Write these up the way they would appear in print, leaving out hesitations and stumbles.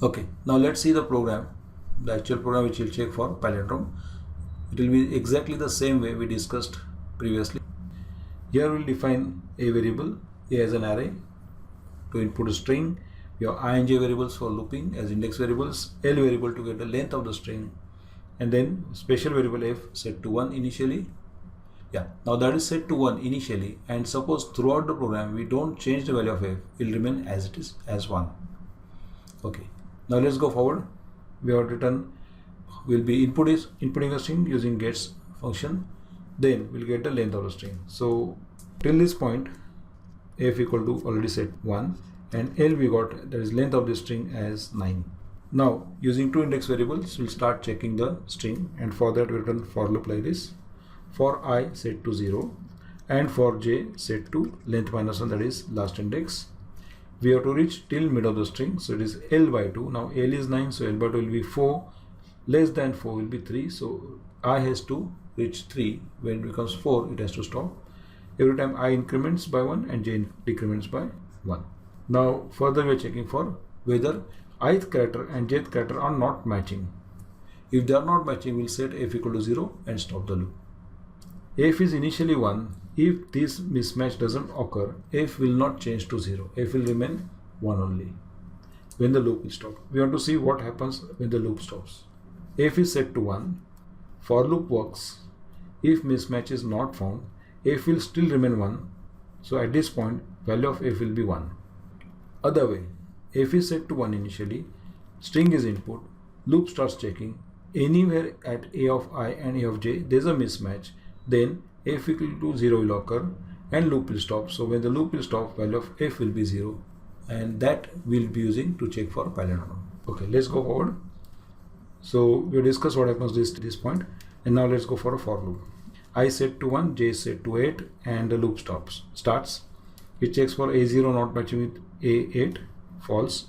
Okay, now let's see the program, the actual program which will check for palindrome. It will be exactly the same way we discussed previously. Here we'll define a variable, a as an array, to input a string. We have I and j variables for looping as index variables, L variable to get the length of the string, and then special variable f set to 1 initially. Now that is set to 1 initially, and suppose throughout the program we don't change the value of f, it will remain as it is, as 1. Okay, now let's go forward. We have written, we'll be inputting the string using gets function, then we'll get the length of the string. So till this point f equal to already set 1, and L we got, that is length of the string, as 9. Now using two index variables we'll start checking the string, and for that we return for loop like this. For I set to 0 and for j set to length minus 1, that is last index. We have to reach till mid of the string, so it is L by 2. Now L is 9, so L by 2 will be 4, less than 4 will be 3, so I has to reach 3. When it becomes 4 it has to stop. Every time I increments by 1 and j decrements by 1. Now further we are checking for whether ith character and jth character are not matching. If they are not matching, we'll set f equal to 0 and stop the loop. F is initially 1. If this mismatch doesn't occur, f will not change to 0. F will remain 1 only when the loop will stop. We want to see what happens when the loop stops. F is set to 1. For loop works. If mismatch is not found, f will still remain 1. So at this point, value of f will be 1. Other way, f is set to 1 initially. String is input. Loop starts checking. Anywhere at a of I and a of j, there is a mismatch. Then f equal to 0 will occur and loop will stop. So when the loop will stop, value of f will be 0, and that we'll be using to check for palindrome. Okay, let's go forward. So we discussed what happens this point, and now let's go for a for loop. I set to 1, j set to 8, and the loop starts. It checks for a0 not matching with a8, false.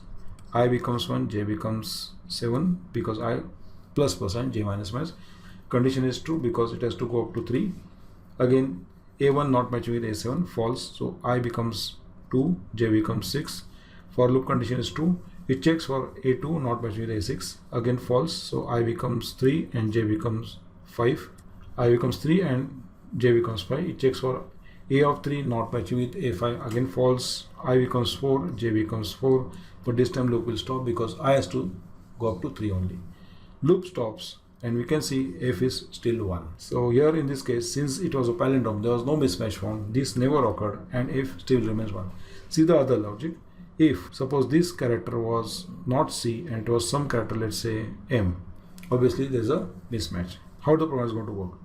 I becomes 1, j becomes 7 because I plus and j minus minus. Condition is true because it has to go up to 3. Again a1 not matching with a7, false, so I becomes 2, j becomes 6. For loop condition is true. It checks for a2 not matching with a6, again false, so I becomes 3 and j becomes 5. I becomes 3 and j becomes 5. It checks for a of 3 not matching with a5, again false. I becomes 4, j becomes 4, but this time loop will stop because I has to go up to 3 only. Loop stops, and we can see f is still 1. So here in this case, since it was a palindrome, there was no mismatch found, this never occurred, and f still remains 1. See the other logic. If suppose this character was not C and it was some character, let's say M, obviously there is a mismatch. How the program is going to work?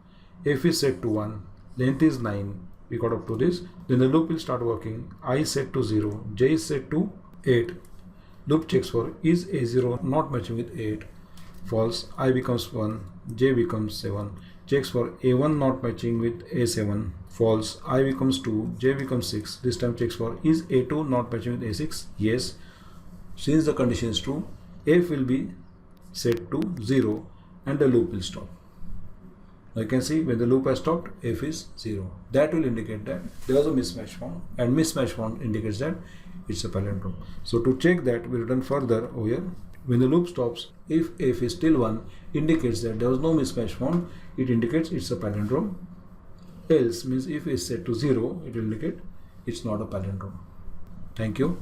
F is set to 1, length is 9, we got up to this, then the loop will start working. I set to 0, j is set to 8. Loop checks for is a0 not matching with 8, false. I becomes 1, j becomes 7. Checks for a1 not matching with a7, false. I becomes 2, j becomes 6. This time checks for is a2 not matching with a6, yes. Since the condition is true, f will be set to 0 and the loop will stop. Now you can see when the loop has stopped, f is 0. That will indicate that there was a mismatch found, and mismatch found indicates that it's a palindrome. So to check that, we return further over here. When the loop stops, if f is still 1, indicates that there was no mismatch found, it indicates it's a palindrome. Else means if it's set to 0, it will indicate it's not a palindrome. Thank you.